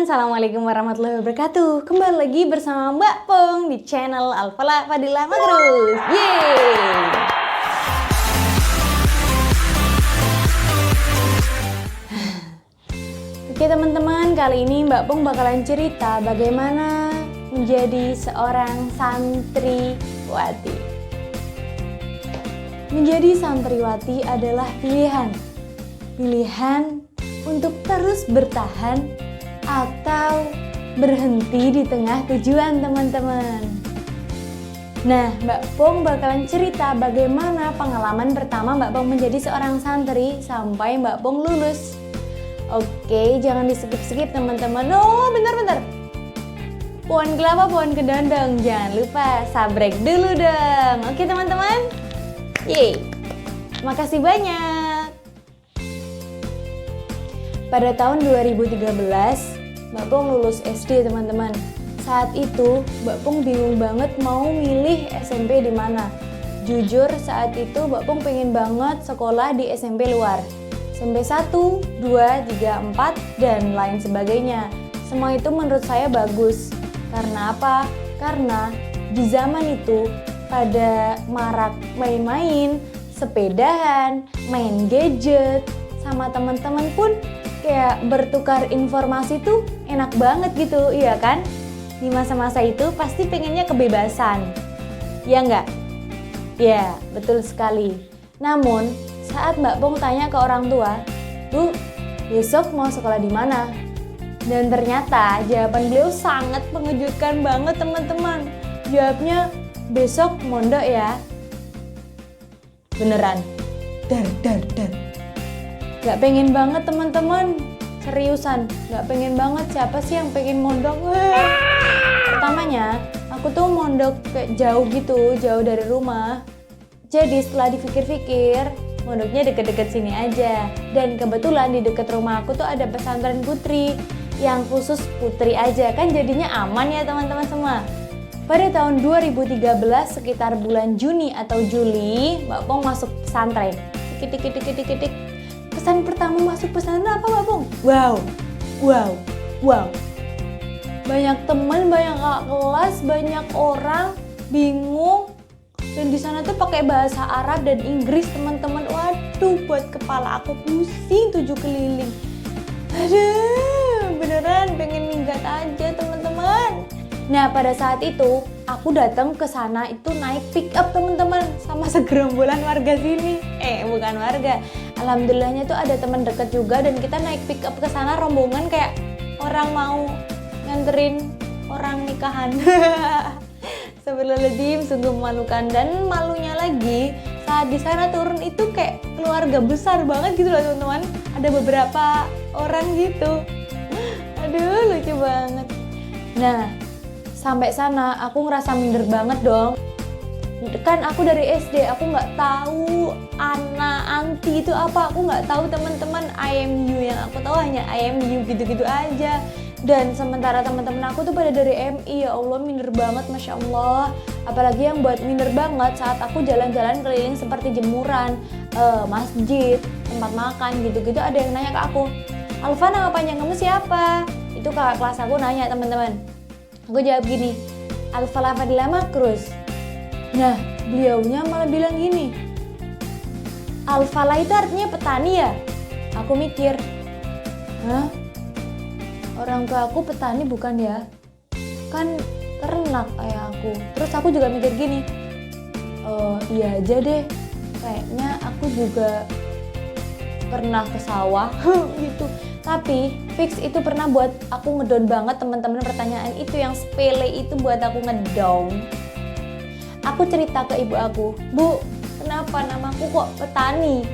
Assalamualaikum warahmatullahi wabarakatuh. Kembali lagi bersama Mbak Pong di channel Alfala Fadila Magrus. Yeay! Oke teman-teman, kali ini Mbak Pong bakalan cerita bagaimana menjadi seorang santriwati. Menjadi santriwati adalah pilihan untuk terus bertahan atau berhenti di tengah tujuan teman-teman. Nah, Mbak Pong bakalan cerita bagaimana pengalaman pertama Mbak Pong menjadi seorang santri sampai Mbak Pong lulus. Oke, jangan di skip-skip teman-teman. Oh, bentar. Pohon kelapa, pohon kedondong. Jangan lupa sabrek dulu dong. Oke teman-teman. Yeay. Makasih banyak. Pada tahun 2013, Mbak Pong lulus SD teman-teman. Saat itu, Mbak Pong bingung banget mau milih SMP di mana. Jujur, saat itu Mbak Pong pengen banget sekolah di SMP luar. SMP 1, 2, 3, 4, dan lain sebagainya. Semua itu menurut saya bagus. Karena apa? Karena di zaman itu pada marak main-main, sepedahan, main gadget, sama teman-teman pun kayak bertukar informasi tuh enak banget gitu, iya kan? Di masa-masa itu pasti pengennya kebebasan, ya nggak? Ya, betul sekali. Namun, saat Mbak Pong tanya ke orang tua, "Bu, besok mau sekolah di mana?" Dan ternyata jawaban beliau sangat mengejutkan banget teman-teman. Jawabnya, "Besok mondok ya." Beneran. Dar. Gak pengen banget teman-teman, seriusan, gak pengen banget. Siapa sih yang pengen mondok? Pertamanya, aku tuh mondok kayak jauh gitu, jauh dari rumah. Jadi setelah dipikir-pikir, mondoknya deket-deket sini aja. Dan kebetulan di deket rumah aku tuh ada pesantren putri, yang khusus putri aja, kan jadinya aman ya teman-teman semua. Pada tahun 2013, sekitar bulan Juni atau Juli, Mbak Pong masuk pesantren. Tik. Kesan pertama masuk pesantren apa Mbak Pong? Wow. Banyak teman, banyak kakak kelas, banyak orang bingung. Dan di sana tuh pakai bahasa Arab dan Inggris teman-teman. Waduh, buat kepala aku pusing 7 keliling. Aduh, beneran pengen minggat aja teman-teman. Nah, pada saat itu aku datang ke sana itu naik pick up teman-teman sama segerombolan warga sini. Bukan warga. Alhamdulillahnya tuh ada teman dekat juga dan kita naik pick up ke sana rombongan kayak orang mau nganterin orang nikahan. Sebelum sungguh memalukan, dan malunya lagi saat di sana turun itu kayak keluarga besar banget gitu loh teman-teman. Ada beberapa orang gitu. Aduh, lucu banget. Nah, sampai sana aku ngerasa minder banget dong. Kan aku dari SD, aku nggak tahu anti itu apa. Aku nggak tahu teman-teman IMU, yang aku tahu hanya IMU gitu-gitu aja. Dan sementara teman-teman aku tuh pada dari MI, ya Allah minder banget, Masya Allah. Apalagi yang buat minder banget saat aku jalan-jalan keliling seperti jemuran, masjid, tempat makan gitu-gitu, ada yang nanya ke aku, "Alfa, nama panjang kamu siapa?" Itu kakak kelas aku nanya teman-teman. Aku jawab gini, Alfala Fadila Magrus. Nah, beliaunya malah bilang gini, Alfala itu artinya petani ya? Aku mikir, hah? Orang tua aku petani bukan ya? Kan ternak ayah aku. Terus aku juga mikir gini, iya aja deh, kayaknya aku juga pernah ke sawah gitu. Tapi fix itu pernah buat aku ngedown banget teman-teman. Pertanyaan itu yang sepele itu buat aku ngedown. Aku cerita ke ibu aku, "Bu, kenapa namaku kok petani?"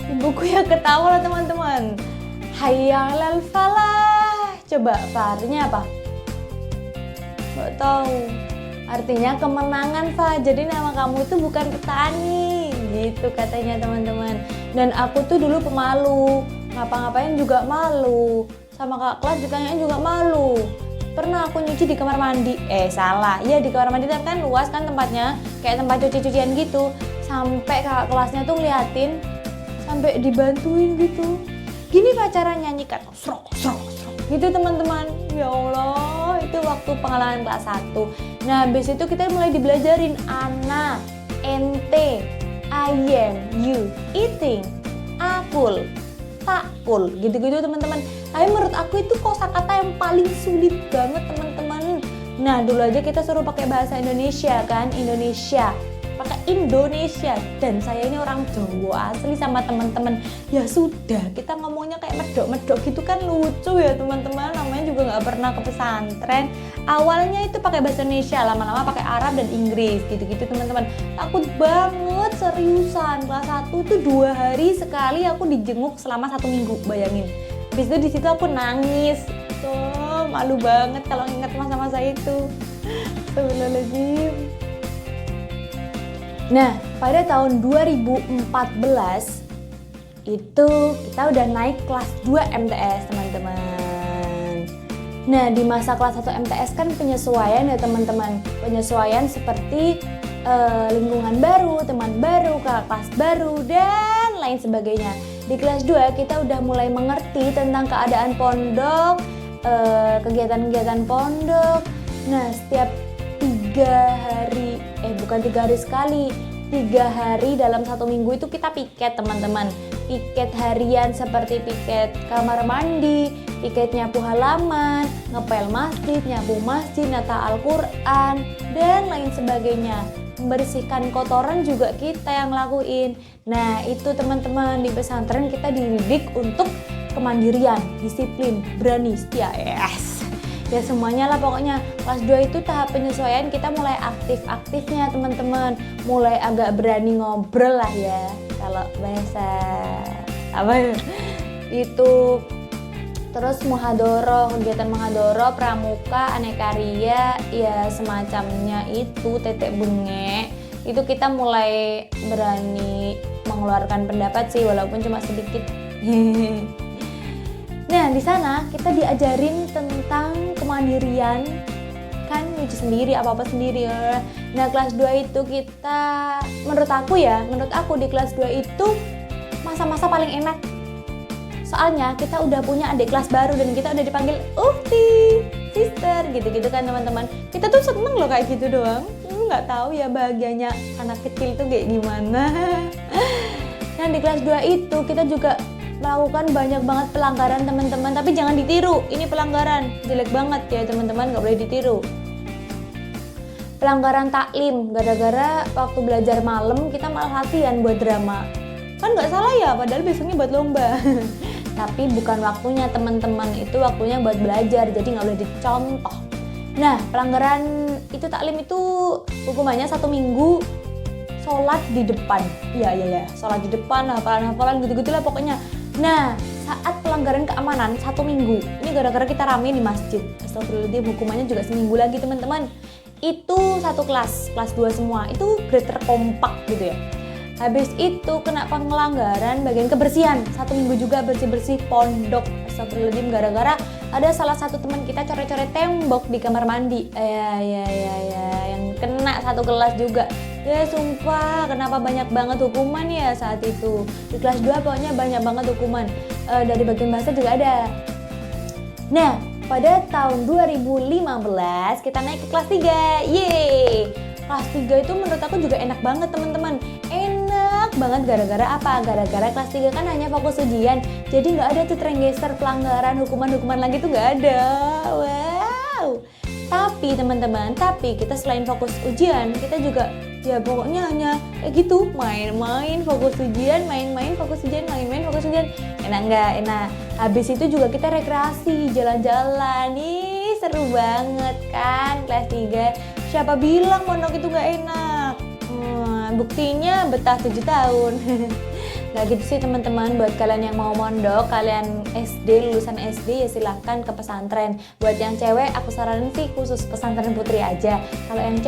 Ibuku ya ketawa lah teman-teman. Hayyalal falah. Coba artinya apa? Gak tahu. Artinya kemenangan, Fa. Jadi nama kamu itu bukan petani, gitu katanya teman-teman. Dan aku tuh dulu pemalu, ngapa-ngapain juga malu, sama kakak kelas juga malu. Pernah aku nyuci di kamar mandi, salah, iya di kamar mandi kan luas kan tempatnya, kayak tempat cuci-cucian gitu. Sampai kakak kelasnya tuh ngeliatin, sampai dibantuin gitu. Gini pacaran nyanyikan, srok. Gitu teman-teman. Ya Allah, itu waktu pengalaman kelas 1. Nah, habis itu kita mulai dibelajarin ana, ente, ayam, you, eating, akul, takul, gitu-gitu teman-teman. Tapi menurut aku itu kosakata yang paling sulit banget teman-teman. Nah, dulu aja kita suruh pakai bahasa Indonesia kan, Indonesia. Pakai Indonesia, dan saya ini orang Jawa asli sama teman-teman. Ya sudah, kita ngomongnya kayak medok-medok gitu kan lucu ya teman-teman. Namanya juga nggak pernah ke pesantren. Awalnya itu pakai bahasa Indonesia, lama-lama pakai Arab dan Inggris gitu-gitu teman-teman. Takut banget, seriusan. Kelas 1 tuh 2 hari sekali aku dijenguk selama 1 minggu, bayangin. Habis itu di situ aku nangis. Tuh, malu banget kalau ingat masa-masa itu. Astagfirullahaladzim. Nah, pada tahun 2014 itu kita udah naik kelas 2 MTS teman-teman. Nah, di masa kelas 1 MTS kan penyesuaian ya teman-teman. Penyesuaian seperti lingkungan baru, teman baru, kakak kelas baru, dan lain sebagainya. Di kelas 2 kita udah mulai mengerti tentang keadaan pondok, kegiatan-kegiatan pondok. Nah, setiap 3 hari sekali, 3 hari dalam 1 minggu itu kita piket teman-teman. Piket harian seperti piket kamar mandi, piket nyapu halaman, ngepel masjid, nyapu masjid, nata Al-Quran, dan lain sebagainya. Membersihkan kotoran juga kita yang lakuin. Nah, itu teman-teman, di pesantren kita dididik untuk kemandirian, disiplin, berani, setia. Yes. Ya semuanya lah pokoknya. Kelas 2 itu tahap penyesuaian, kita mulai aktif-aktifnya teman-teman. Mulai agak berani ngobrol lah ya. Kalau bahasa apa ya? Itu terus muhadoroh, kegiatan muhadoroh, pramuka, aneka ria, ya semacamnya itu, tetek bengek. Itu kita mulai berani mengeluarkan pendapat sih, walaupun cuma sedikit. Nah, di sana kita diajarin tentang kemandirian, kan nyuci sendiri, apa-apa sendiri. Nah, kelas 2 itu kita, menurut aku di kelas 2 itu masa-masa paling enak. Soalnya kita udah punya adik kelas baru dan kita udah dipanggil Ukti, sister, gitu-gitu kan teman-teman. Kita tuh seneng loh kayak gitu doang. Nggak tahu ya bahagianya anak kecil tuh kayak gimana. Nah, di kelas 2 itu kita juga melakukan banyak banget pelanggaran teman-teman, tapi jangan ditiru, ini pelanggaran jelek banget ya teman-teman, nggak boleh ditiru. Pelanggaran taklim, gara-gara waktu belajar malam kita malah latihan buat drama, kan nggak salah ya, padahal besoknya buat lomba. Tapi bukan waktunya teman-teman, itu waktunya buat belajar, jadi nggak boleh dicontoh. Nah, pelanggaran itu taklim itu hukumannya 1 minggu sholat di depan, ya, sholat di depan, hafalan gitu-gitu lah pokoknya. Nah, saat pelanggaran keamanan 1 minggu, ini gara-gara kita rame di masjid. Astagfirullahaladzim, hukumannya juga seminggu lagi teman-teman. Itu satu kelas 2 semua, itu grade terkompak gitu ya. Habis itu kena pelanggaran bagian kebersihan, 1 minggu juga bersih-bersih pondok. Astagfirullahaladzim, gara-gara ada salah satu teman kita coret-coret tembok di kamar mandi. Yang kena satu kelas juga. Ya sumpah, kenapa banyak banget hukuman ya saat itu. Di kelas 2 pokoknya banyak banget hukuman. Dari bagian bahasa juga ada. Nah, pada tahun 2015 kita naik ke kelas 3. Yeay! Kelas 3 itu menurut aku juga enak banget teman-teman. Enak banget gara-gara apa? Gara-gara kelas 3 kan hanya fokus ujian. Jadi nggak ada tuh trenggeser, pelanggaran, hukuman-hukuman lagi tuh nggak ada. Wow! Tapi teman-teman, kita selain fokus ujian, kita juga ya pokoknya hanya kayak gitu, main-main fokus ujian, main-main fokus ujian, main-main fokus ujian. Enak nggak? Enak. Habis itu juga kita rekreasi, jalan-jalan. Ih, seru banget kan kelas 3. Siapa bilang pondok itu nggak enak? Buktinya betah 7 tahun. Nah gitu sih teman-teman, buat kalian yang mau mondok, kalian SD, lulusan SD ya silahkan ke pesantren. Buat yang cewek aku saranin sih khusus pesantren putri aja. Kalau yang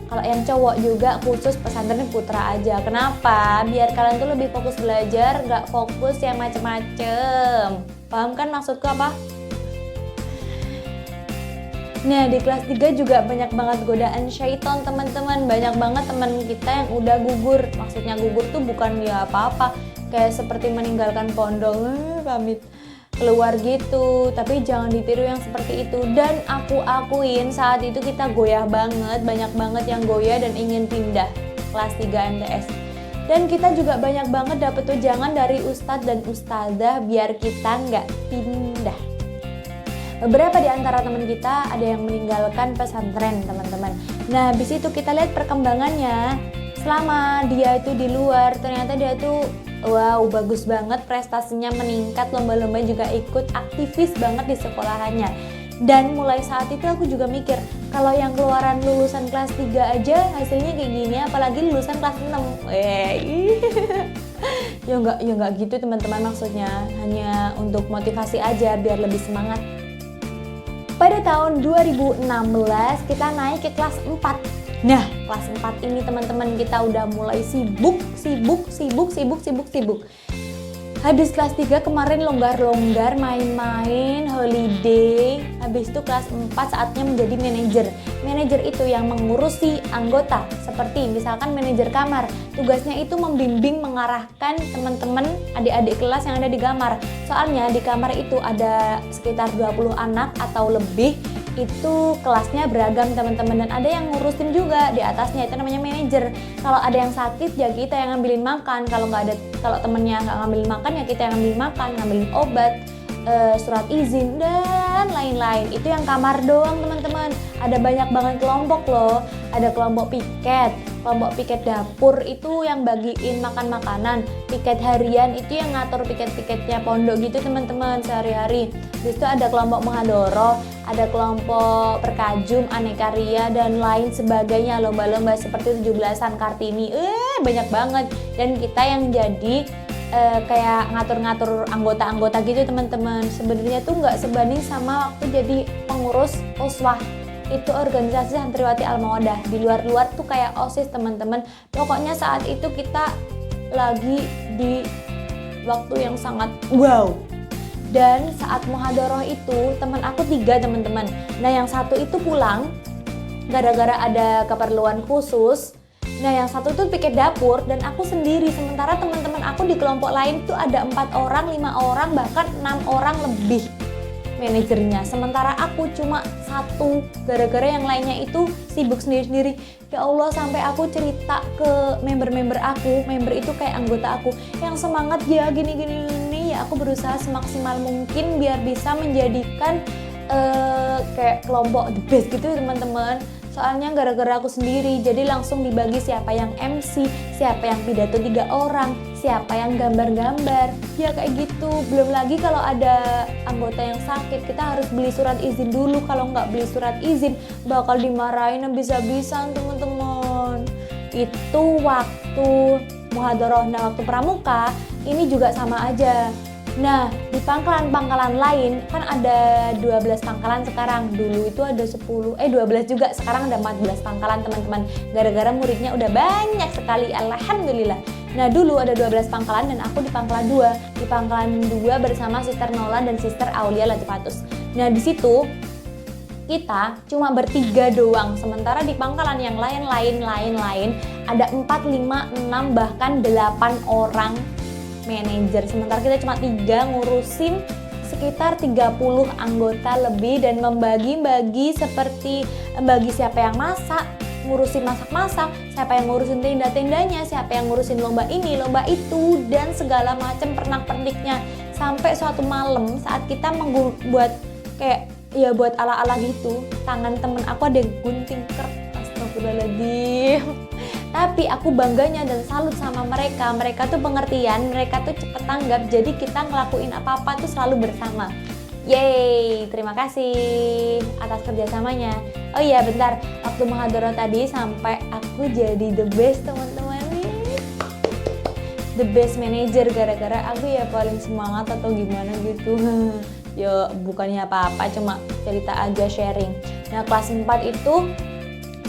kalau yang cowok juga khusus pesantren putra aja. Kenapa? Biar kalian tuh lebih fokus belajar, gak fokus yang macem-macem. Paham kan maksudku apa? Nah, di kelas 3 juga banyak banget godaan syaitan teman-teman. Banyak banget teman kita yang udah gugur. Maksudnya gugur tuh bukan ya apa-apa, kayak seperti meninggalkan pondok, pamit. keluar gitu, tapi jangan ditiru yang seperti itu. Dan aku akuin saat itu kita goyah banget, banyak banget yang goyah dan ingin pindah kelas 3 MTS. Dan kita juga banyak banget dapet tunjangan dari ustadz dan ustadzah biar kita nggak pindah. Beberapa di antara teman kita ada yang meninggalkan pesantren, teman-teman. Nah, habis itu kita lihat perkembangannya. Selama dia itu di luar, ternyata dia tuh wow, bagus banget, prestasinya meningkat, lomba-lomba juga ikut, aktivis banget di sekolahannya. Dan mulai saat itu aku juga mikir, kalau yang keluaran lulusan kelas 3 aja hasilnya kayak gini, apalagi lulusan kelas 6. Ya enggak gitu teman-teman, maksudnya hanya untuk motivasi aja biar lebih semangat. Pada tahun 2016 kita naik ke kelas 4. Nah, kelas 4 ini teman-teman kita udah mulai sibuk. Habis kelas 3 kemarin longgar-longgar, main-main, holiday. Habis itu kelas 4 saatnya menjadi manajer. Manajer itu yang mengurusi anggota, seperti misalkan manajer kamar. Tugasnya itu membimbing, mengarahkan teman-teman, adik-adik kelas yang ada di kamar. Soalnya di kamar itu ada sekitar 20 anak atau lebih. Itu kelasnya beragam teman-teman, dan ada yang ngurusin juga di atasnya, itu namanya manajer. Kalau ada yang sakit ya kita yang ngambilin makan, kalau temennya nggak ngambilin makan ya kita yang ngambilin makan, ngambilin obat, surat izin dan lain-lain. Itu yang kamar doang teman-teman. Ada banyak banget kelompok loh. Ada kelompok piket dapur itu yang bagiin makan makanan, piket harian itu yang ngatur piket-piketnya pondok gitu teman-teman sehari-hari. Terus itu ada kelompok muhadoroh, ada kelompok perkajum, aneka ria dan lain sebagainya, lomba-lomba seperti 17-an Kartini, banyak banget. Dan kita yang jadi kayak ngatur-ngatur anggota-anggota gitu teman-teman. Sebenarnya tuh nggak sebanding sama waktu jadi pengurus OSWA. Itu organisasi Santriwati Al-Mawaddah. Di luar-luar tuh kayak OSIS teman-teman. Pokoknya saat itu kita lagi di waktu yang sangat wow. Dan saat muhadoroh itu teman aku 3 teman-teman. Nah yang satu itu pulang gara-gara ada keperluan khusus. Nah yang satu tuh piket dapur dan aku sendiri. Sementara teman-teman aku di kelompok lain tuh ada 4 orang, 5 orang, bahkan 6 orang lebih manajernya. Sementara aku cuma 1, gara-gara yang lainnya itu sibuk sendiri-sendiri. Ya Allah, sampai aku cerita ke member-member aku, member itu kayak anggota aku, yang semangat ya gini-gini. Ya aku berusaha semaksimal mungkin biar bisa menjadikan kayak kelompok the best gitu teman-teman. Soalnya gara-gara aku sendiri, jadi langsung dibagi siapa yang MC, siapa yang pidato 3 orang, siapa yang gambar-gambar, ya kayak gitu. Belum lagi kalau ada anggota yang sakit, kita harus beli surat izin dulu. Kalau nggak beli surat izin, bakal dimarahin habis-habisan teman-teman. Itu waktu muhadoroh. Nah waktu pramuka, ini juga sama aja. Nah, di pangkalan-pangkalan lain kan ada 12 pangkalan sekarang. Dulu itu ada 12 juga, sekarang ada 14 pangkalan teman-teman. Gara-gara muridnya udah banyak sekali, alhamdulillah. Nah, dulu ada 12 pangkalan dan aku di pangkalan 2. Di pangkalan 2 bersama Sister Nola dan Sister Aulia Latifatus. Nah, di situ kita cuma bertiga doang. Sementara di pangkalan yang lain ada 4, 5, 6 bahkan 8 orang manajer. Sementara kita cuma 3 ngurusin sekitar 30 anggota lebih dan membagi-bagi seperti bagi siapa yang masak, ngurusin masak-masak, siapa yang ngurusin tenda-tendanya, siapa yang ngurusin lomba ini, lomba itu, dan segala macam pernak-perniknya. Sampai suatu malam saat kita membuat kayak ya buat ala-ala gitu, tangan temen aku ada yang gunting astagfirullahaladzim. Tapi aku bangganya dan salut sama mereka. Mereka tuh pengertian, mereka tuh cepet tanggap. Jadi kita ngelakuin apa-apa tuh selalu bersama. Yeay, terima kasih atas kerjasamanya. Oh iya bentar, waktu muhadharah tadi sampai aku jadi the best teman-teman. The best manager gara-gara aku ya paling semangat atau gimana gitu. Ya bukannya apa-apa, cuma cerita aja, sharing. Nah kelas 4 itu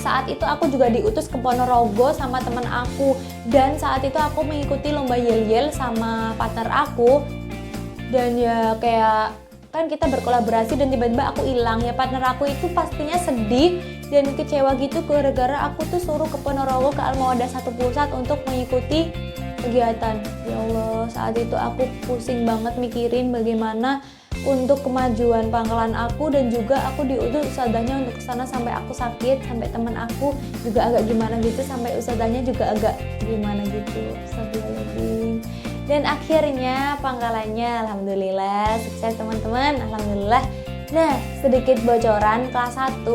saat itu aku juga diutus ke Ponorogo sama teman aku, dan saat itu aku mengikuti lomba yel-yel sama partner aku. Dan ya kayak kan kita berkolaborasi dan tiba-tiba aku hilang, ya partner aku itu pastinya sedih dan kecewa gitu gara-gara aku tuh suruh ke Ponorogo ke Al-Mawaddah 1 Pusat untuk mengikuti kegiatan. Ya Allah, saat itu aku pusing banget mikirin bagaimana untuk kemajuan pangkalan aku, dan juga aku diutus ustadzahnya untuk kesana sampai aku sakit, sampai teman aku juga agak gimana gitu, sampai ustadzahnya juga agak gimana gitu. Astagfirullahaladzim. Dan akhirnya pangkalannya alhamdulillah sukses teman-teman, alhamdulillah. Nah, sedikit bocoran kelas 1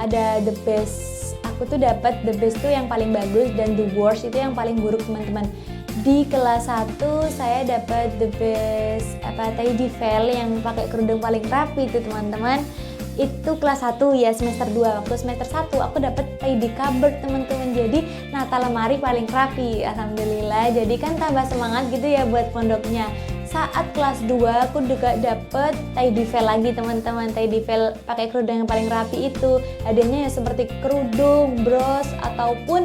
ada the best. Aku tuh dapat the best tuh yang paling bagus, dan the worst itu yang paling buruk teman-teman. Di kelas 1 saya dapat the best tidy veil yang pakai kerudung paling rapi itu teman-teman. Itu kelas 1 ya, semester 2. Waktu semester 1 aku dapat tidy cupboard teman-teman. Jadi nata lemari paling rapi. Alhamdulillah. Jadi kan tambah semangat gitu ya buat pondoknya. Saat kelas 2 aku juga dapet tidy veil lagi teman-teman. Tidy veil pakai kerudung yang paling rapi itu. Hadiahnya ya seperti kerudung, bros ataupun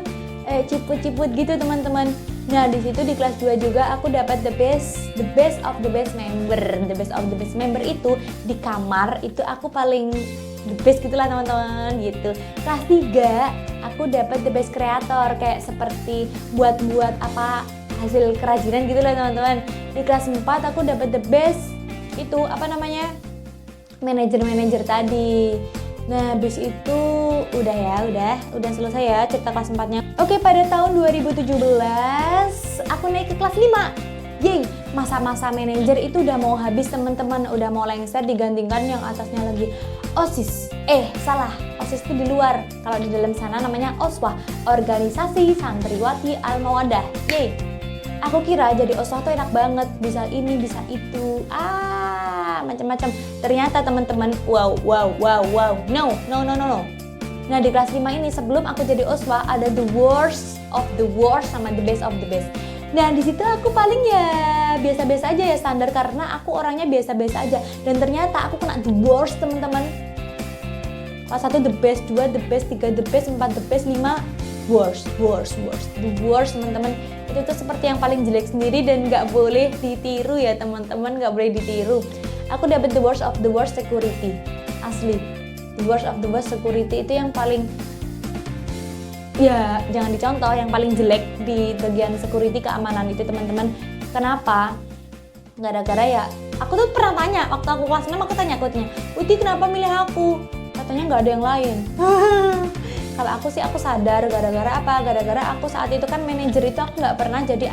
ciput-ciput gitu teman-teman. Nah, di situ di kelas 2 juga aku dapat the best of the best member. The best of the best member itu di kamar itu aku paling the best gitulah teman-teman gitu. Kelas 3 aku dapat the best creator, kayak seperti buat apa hasil kerajinan gitu lah teman-teman. Di kelas 4 aku dapat the best itu manajer tadi. Nah, habis itu udah selesai ya cerita kelas 4-nya. Oke, pada tahun 2017 aku naik ke kelas 5. Yeay, masa-masa manajer itu udah mau habis teman-teman, udah mau lengser, digantikan yang atasnya lagi OSIS. Salah, OSIS itu di luar. Kalau di dalam sana namanya OSWA, Organisasi Santriwati Al-Mawaddah. Yeay. Aku kira jadi OSWA tuh enak banget, bisa ini, bisa itu. Macam-macam. Ternyata teman-teman, wow. No. Nah, di kelas 5 ini sebelum aku jadi OSWA ada the worst of the worst sama the best of the best. Nah, di situ aku paling ya biasa-biasa aja ya, standar, karena aku orangnya biasa-biasa aja. Dan ternyata aku kena the worst teman-teman. Kelas 1 the best, 2 the best, 3 the best, 4 the best, 5 worst. The worst teman-teman. Itu tuh seperti yang paling jelek sendiri dan nggak boleh ditiru ya teman-teman, nggak boleh ditiru. Aku dapat the worst of the worst security, asli. The worst of the worst security itu yang paling, ya jangan dicontoh, yang paling jelek di bagian security keamanan itu teman-teman. Kenapa? Gara-gara ya, aku tuh pernah tanya, waktu aku kelas 6 aku tanya coachnya, Uti kenapa milih aku? Katanya nggak ada yang lain. Kalau aku sih aku sadar gara-gara apa? Gara-gara aku saat itu kan manajer itu aku nggak pernah jadi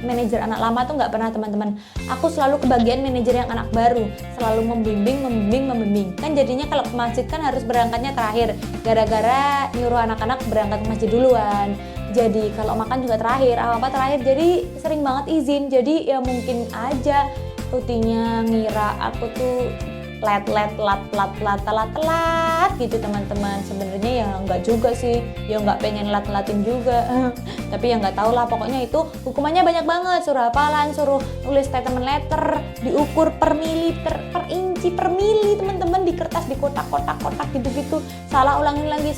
manajer anak lama tuh nggak pernah teman-teman. Aku selalu kebagian manajer yang anak baru, selalu membimbing. Kan jadinya kalau ke masjid kan harus berangkatnya terakhir. Gara-gara nyuruh anak-anak berangkat ke masjid duluan. Jadi kalau makan juga terakhir, apa terakhir. Jadi sering banget izin. Jadi ya mungkin aja Utinya ngira aku tuh telat gitu teman-teman. Sebenarnya ya nggak juga sih, ya nggak pengen telatin juga. Tapi ya nggak tahu lah, pokoknya itu hukumannya banyak banget, suruh hafalan, suruh nulis statement letter, diukur per mili, per inci, per mili teman-teman, di kertas, di kotak gitu-gitu, salah ulangin lagi,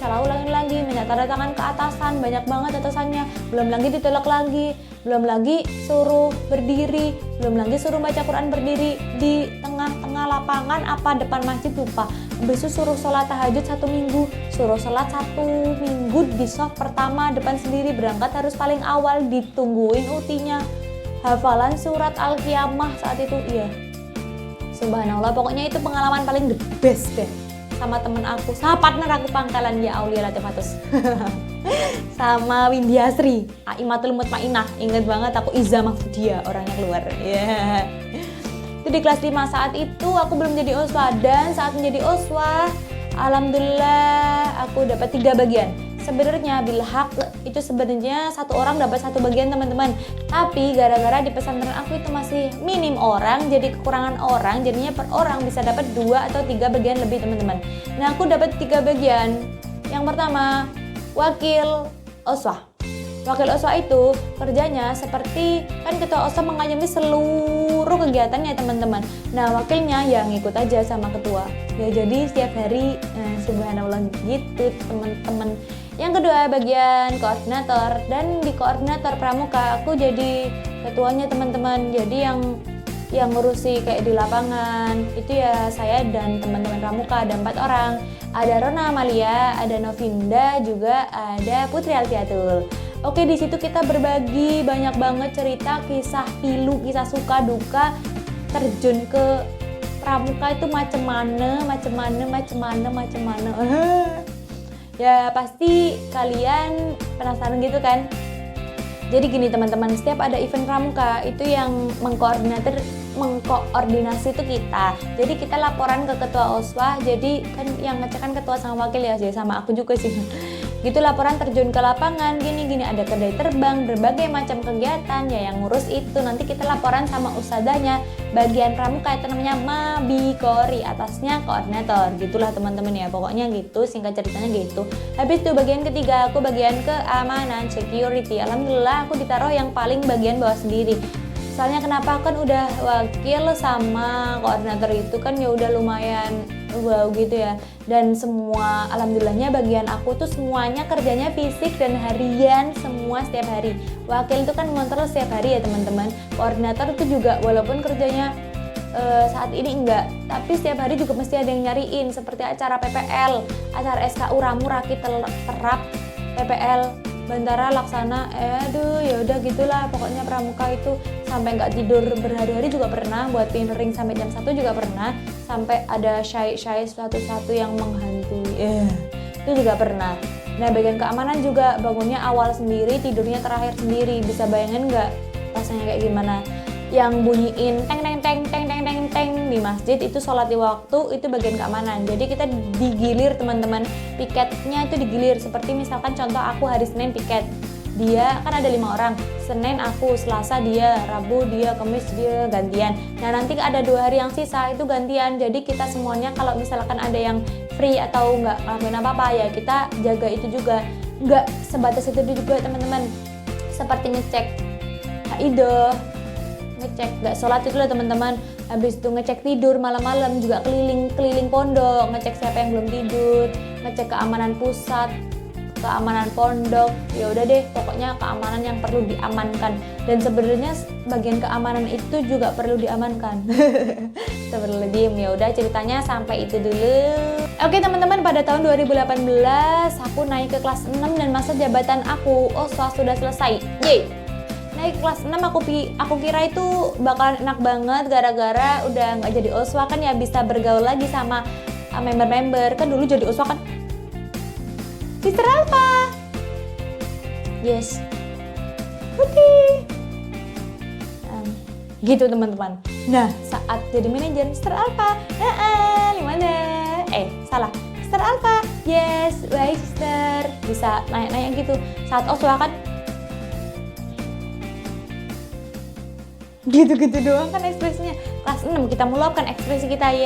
minta tanda tangan ke atasan, banyak banget atasannya, belum lagi ditolak lagi, belum lagi suruh berdiri, belum lagi suruh baca Quran berdiri di tengah-tengah lapangan apa depan masjid, lupa. Habis itu suruh sholat tahajud 1 minggu, suruh sholat 1 minggu di soft pertama depan sendiri, berangkat harus paling awal, ditungguin utinya, hafalan surat Al-Qiyamah saat itu. Iya, subhanallah, pokoknya itu pengalaman paling the best deh sama temen aku, sama partner aku pangkalan, ya Aulia Latifatus. Sama Windiasri, Aimatul Mutmainah, inget banget aku Iza Mahfudia, orangnya keluar. Itu di kelas 5. Saat itu aku belum jadi OSWA, dan saat menjadi OSWA alhamdulillah aku dapat 3 bagian. Sebenarnya bilhak itu sebenarnya 1 orang dapat 1 bagian teman-teman, tapi gara-gara di pesantren aku itu masih minim orang, jadi kekurangan orang, jadinya per orang bisa dapat 2 atau 3 bagian lebih teman-teman. Nah, aku dapat 3 bagian. Yang pertama, wakil OSWA. Wakil OSWA itu kerjanya seperti, kan ketua OSWA mengayomi seluruh kegiatannya teman-teman. Nah, wakilnya ya ngikut aja sama ketua. Ya jadi setiap hari, subhanallah gitu teman-teman. Yang kedua, bagian koordinator, dan di koordinator pramuka aku jadi ketuanya teman-teman. Jadi yang ngurusi kayak di lapangan itu ya saya dan teman-teman pramuka, ada 4 orang. Ada Rona Amalia, ada Novinda, juga ada Putri Alfiatul. Oke, di situ kita berbagi banyak banget cerita, kisah pilu, kisah suka duka, terjun ke pramuka itu macem mana. Ya pasti kalian penasaran gitu kan. Jadi gini teman-teman, setiap ada event pramuka itu yang mengkoordinasi itu kita. Jadi kita laporan ke ketua OSWA. Jadi kan yang ngecek kan ketua sama wakil ya, jadi sama aku juga sih. Gitu laporan terjun ke lapangan, gini ada kedai terbang, berbagai macam kegiatan ya yang ngurus itu. Nanti kita laporan sama ustadzanya. Bagian pramuka itu namanya Mabikori, atasnya koordinator. Gitulah teman-teman ya, pokoknya gitu, singkat ceritanya gitu. Habis itu bagian ketiga, aku bagian keamanan, security. Alhamdulillah aku ditaruh yang paling bagian bawah sendiri. Soalnya kenapa, kan udah wakil sama koordinator itu kan ya udah lumayan wow gitu ya. Dan semua alhamdulillahnya bagian aku tuh semuanya kerjanya fisik dan harian semua setiap hari. Wakil itu kan ngontrol setiap hari ya teman-teman. Koordinator itu juga walaupun kerjanya saat ini enggak, tapi setiap hari juga mesti ada yang nyariin, seperti acara PPL, acara SKU Ramu Rakit Terap, PPL Bantara Laksana, aduh ya udah gitulah pokoknya pramuka itu sampai nggak tidur berhari-hari juga pernah, buat pinring sampai jam 1 juga pernah, sampai ada syai satu-satu yang menghantui, itu juga pernah. Nah bagian keamanan juga bangunnya awal sendiri, tidurnya terakhir sendiri, bisa bayangin nggak rasanya kayak gimana? Yang bunyiin teng di masjid itu sholat di waktu, itu bagian keamanan. Jadi kita digilir teman-teman, piketnya itu digilir. Seperti misalkan contoh aku hari Senin piket, dia kan ada 5 orang, Senin aku, Selasa dia, Rabu dia, Kamis dia, gantian. Nah nanti ada 2 hari yang sisa itu gantian. Jadi kita semuanya kalau misalkan ada yang free atau nggak ngelakuin apa-apa ya kita jaga itu juga. Nggak sebatas itu juga teman-teman, seperti ngecek haidah, ngecek nggak sholat itu lah teman-teman. Habis itu ngecek tidur malam-malam, juga keliling pondok, ngecek siapa yang belum tidur, ngecek keamanan pusat, keamanan pondok. Ya udah deh, pokoknya keamanan yang perlu diamankan. Dan sebenarnya bagian keamanan itu juga perlu diamankan. Sebelum ya udah ceritanya sampai itu dulu. Oke teman-teman, pada tahun 2018 aku naik ke kelas 6 dan masa jabatan aku OSWA sudah selesai. Yeay. Naik kelas 6 aku kira itu bakalan enak banget gara-gara udah nggak jadi OSWA kan ya, bisa bergaul lagi sama member-member. Kan dulu jadi OSWA kan Sister Alpha. Yes. Oke. Gitu teman-teman. Nah, saat jadi manajer Sister Alpha. Gimana? Salah. Sister Alpha. Yes, baik sister. Bisa naik-naik gitu. Saat OSWA kan gitu-gitu doang kan ekspresinya. Kelas 6 kita meluapkan ekspresi kita,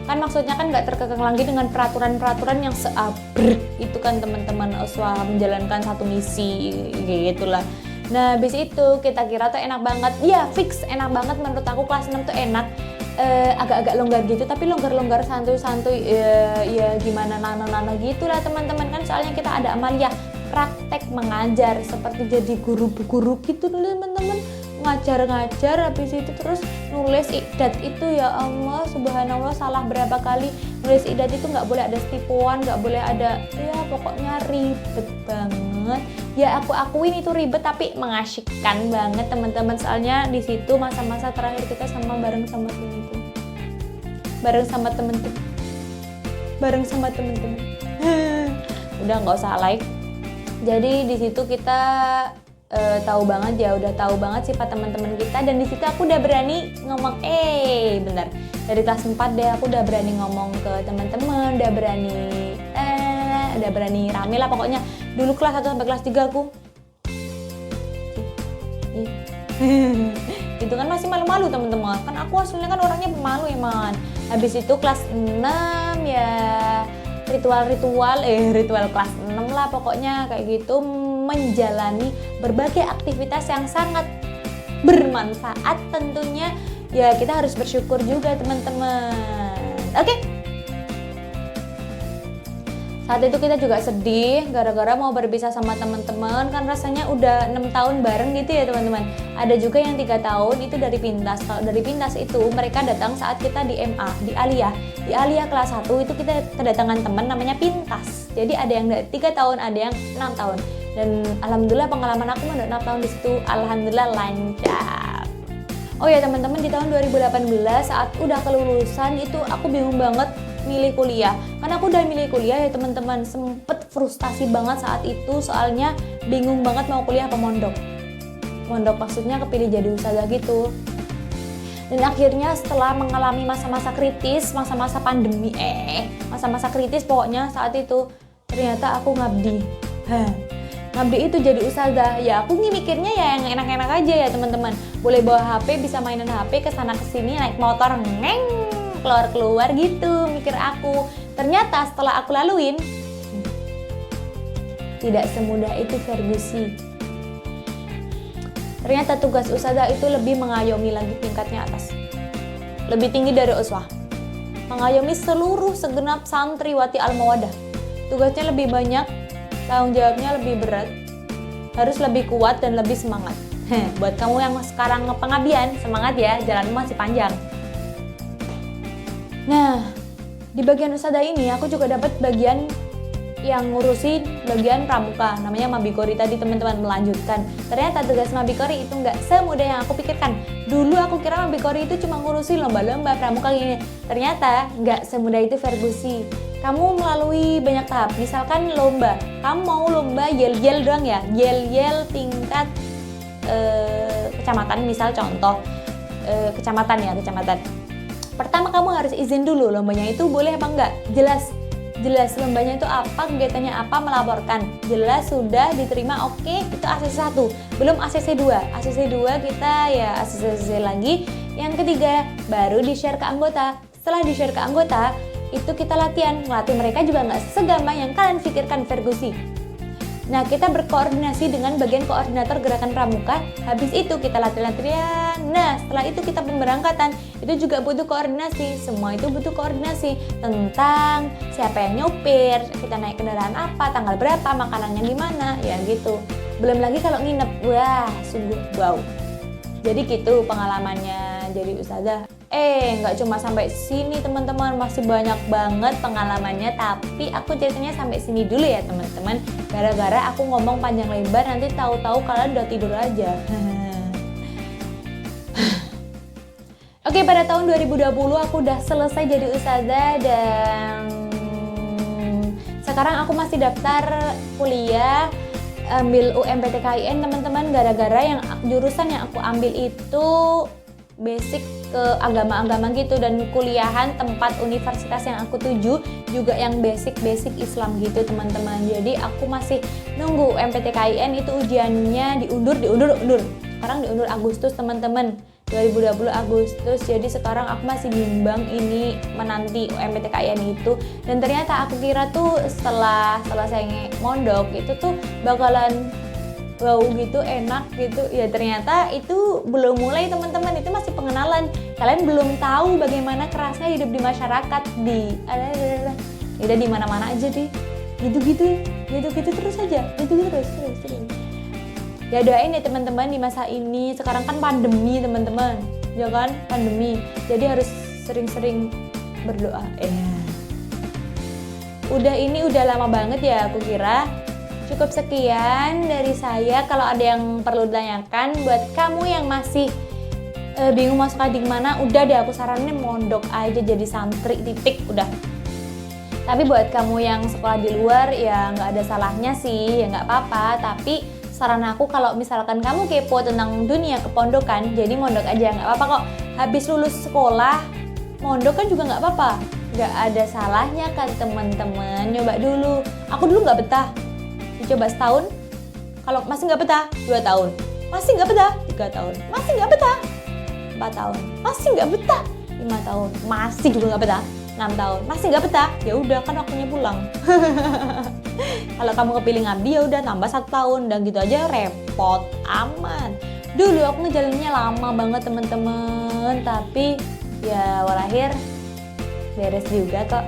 kan maksudnya kan nggak terkekang lagi dengan peraturan-peraturan yang seabrek itu kan teman-teman OSWA menjalankan satu misi gitulah. Nah habis itu kita kira tuh enak banget, ya fix enak banget menurut aku. Kelas 6 tuh enak, agak-agak longgar gitu, tapi longgar-longgar santuy-santuy, ya gimana nano-nano gitulah teman-teman. Kan soalnya kita ada amalia praktek mengajar, seperti jadi guru gitu teman-teman, ngajar habis itu terus nulis idat itu. Ya Allah subhanallah, salah berapa kali nulis idat itu, nggak boleh ada stipuan, nggak boleh ada, ya pokoknya ribet banget ya. Aku akuin itu ribet tapi mengasyikkan banget teman-teman. Soalnya di situ masa-masa terakhir kita bareng sama temen-temen udah nggak usah like. Jadi di situ kita udah tahu banget sifat teman-teman kita, dan di situ aku udah berani ngomong dari kelas 4 deh aku udah berani ngomong ke teman-teman, udah berani rame lah pokoknya. Dulu kelas 1 sampai kelas 3 aku itu kan masih malu-malu teman-teman, kan aku aslinya kan orangnya pemalu emang. Habis itu kelas 6 ya ritual kelas 6 lah pokoknya kayak gitu, menjalani berbagai aktivitas yang sangat bermanfaat tentunya. Ya kita harus bersyukur juga teman-teman. Oke. Saat itu kita juga sedih gara-gara mau berpisah sama teman-teman, kan rasanya udah 6 tahun bareng gitu ya teman-teman. Ada juga yang 3 tahun itu dari Pintas. Kalau dari Pintas itu mereka datang saat kita di MA, di Aliyah. Di Aliyah kelas 1 itu kita kedatangan teman namanya Pintas. Jadi ada yang 3 tahun, ada yang 6 tahun. Dan alhamdulillah pengalaman aku mondok 6 tahun di situ alhamdulillah lancar. Oh ya teman-teman, di tahun 2018 saat udah kelulusan itu aku bingung banget milih kuliah. Karena aku udah milih kuliah ya teman-teman, sempet frustasi banget saat itu soalnya bingung banget mau kuliah apa mondok. Mondok maksudnya kepilih jadi ustazah gitu. Dan akhirnya setelah mengalami masa-masa kritis, masa-masa pandemi, masa-masa kritis pokoknya saat itu, ternyata aku ngabdi. Ngabdi itu jadi ustazah. Ya aku mikirnya ya yang enak-enak aja ya teman-teman. Boleh bawa HP, bisa mainan HP kesana kesini, naik motor, keluar-keluar gitu, mikir aku. Ternyata setelah aku laluin, tidak semudah itu Fergusi. Ternyata tugas ustazah itu lebih mengayomi lagi tingkatnya atas. Lebih tinggi dari uswah. Mengayomi seluruh segenap santriwati Al-Mawaddah. Tugasnya lebih banyak, tanggung jawabnya lebih berat. Harus lebih kuat dan lebih semangat. Buat kamu yang sekarang pengabdian, semangat ya, jalanmu masih panjang. Nah, di bagian ustazah ini aku juga dapat bagian yang ngurusi bagian pramuka, namanya Mabikori tadi teman-teman, melanjutkan. Ternyata tugas Mabikori itu nggak semudah yang aku pikirkan. Dulu aku kira Mabikori itu cuma ngurusi lomba-lomba pramuka gini. Ternyata nggak semudah itu Fergusi. Kamu melalui banyak tahap. Misalkan lomba, kamu mau lomba yel-yel doang ya, yel-yel tingkat kecamatan, misal contoh kecamatan. Pertama kamu harus izin dulu lombanya itu boleh apa enggak, jelas lombanya itu apa, kegiatannya apa, melaporkan. Jelas sudah diterima, oke, itu ACC 1. Belum ACC 2. ACC 2 kita ya ACC lagi. Yang ketiga baru di-share ke anggota. Setelah di-share ke anggota, itu kita latihan. Ngelatih mereka juga nggak segampang yang kalian pikirkan Fergusi. Nah, kita berkoordinasi dengan bagian koordinator gerakan pramuka. Habis itu kita latihan. Nah, setelah itu kita pemberangkatan. Itu juga butuh koordinasi. Semua itu butuh koordinasi tentang siapa yang nyopir, kita naik kendaraan apa, tanggal berapa, makanannya gimana, ya gitu. Belum lagi kalau nginep. Wah, sungguh wow. Jadi gitu pengalamannya jadi ustazah. Nggak cuma sampai sini teman-teman, masih banyak banget pengalamannya. Tapi aku ceritanya sampai sini dulu ya teman-teman. Gara-gara aku ngomong panjang lebar, nanti tahu-tahu kalian udah tidur aja. Oke, pada tahun 2020 aku udah selesai jadi ustazah dan sekarang aku masih daftar kuliah ambil UMPTKIN teman-teman. Gara-gara yang jurusan yang aku ambil itu basic ke agama-agama gitu, dan kuliahan tempat universitas yang aku tuju juga yang basic Islam gitu teman-teman. Jadi aku masih nunggu UMPTKIN itu ujiannya diundur. Sekarang diundur Agustus teman-teman, 2020 Agustus. Jadi sekarang aku masih bimbang ini menanti UMPTKIN itu. Dan ternyata aku kira tuh setelah selesai mondok itu tuh bakalan wow gitu, enak gitu. Ya ternyata itu belum mulai teman-teman, itu masih pengenalan. Kalian belum tahu bagaimana kerasnya hidup di masyarakat di di mana-mana aja deh. Gitu terus aja. Terus. Ya doain ya teman-teman di masa ini. Sekarang kan pandemi teman-teman. Ya kan, pandemi. Jadi harus sering-sering berdoa. Udah lama banget ya aku kira. Cukup sekian dari saya. Kalau ada yang perlu ditanyakan buat kamu yang masih bingung mau sekolah di mana, udah deh aku saranin mondok aja jadi santri, titik, udah. Tapi buat kamu yang sekolah di luar ya nggak ada salahnya sih, ya nggak apa-apa. Tapi saran aku kalau misalkan kamu kepo tentang dunia kepondokan, jadi mondok aja, nggak apa-apa kok. Habis lulus sekolah, mondok kan juga nggak apa-apa. Nggak ada salahnya kan teman-teman, nyoba dulu. Aku dulu nggak betah. Dicoba setahun, kalau masih nggak betah 2 tahun, masih nggak betah 3 tahun, masih nggak betah 4 tahun, masih nggak betah 5 tahun, masih juga nggak betah 6 tahun, masih nggak betah, ya udah kan waktunya pulang. Kalau kamu kepilih ngabdi ya udah tambah 1 tahun, dan gitu aja repot amat. Dulu aku ngejalaninnya lama banget teman-teman, tapi ya walahir beres juga kok.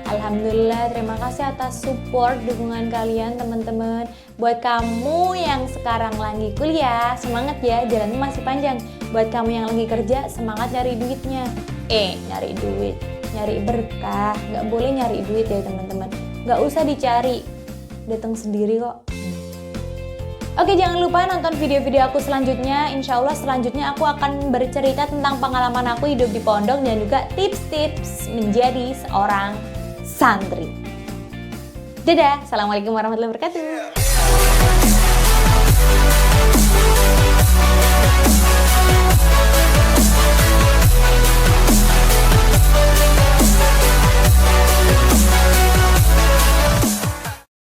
Alhamdulillah, terima kasih atas support, dukungan kalian teman-teman. Buat kamu yang sekarang lagi kuliah, semangat ya, jalannya masih panjang. Buat kamu yang lagi kerja, semangat nyari duitnya. Nyari duit, nyari berkah, nggak boleh nyari duit ya teman-teman. Nggak usah dicari, datang sendiri kok. Oke, jangan lupa nonton video-video aku selanjutnya. Insya Allah selanjutnya aku akan bercerita tentang pengalaman aku hidup di pondok dan juga tips-tips menjadi seorang santri. Dadah, Assalamualaikum warahmatullahi wabarakatuh.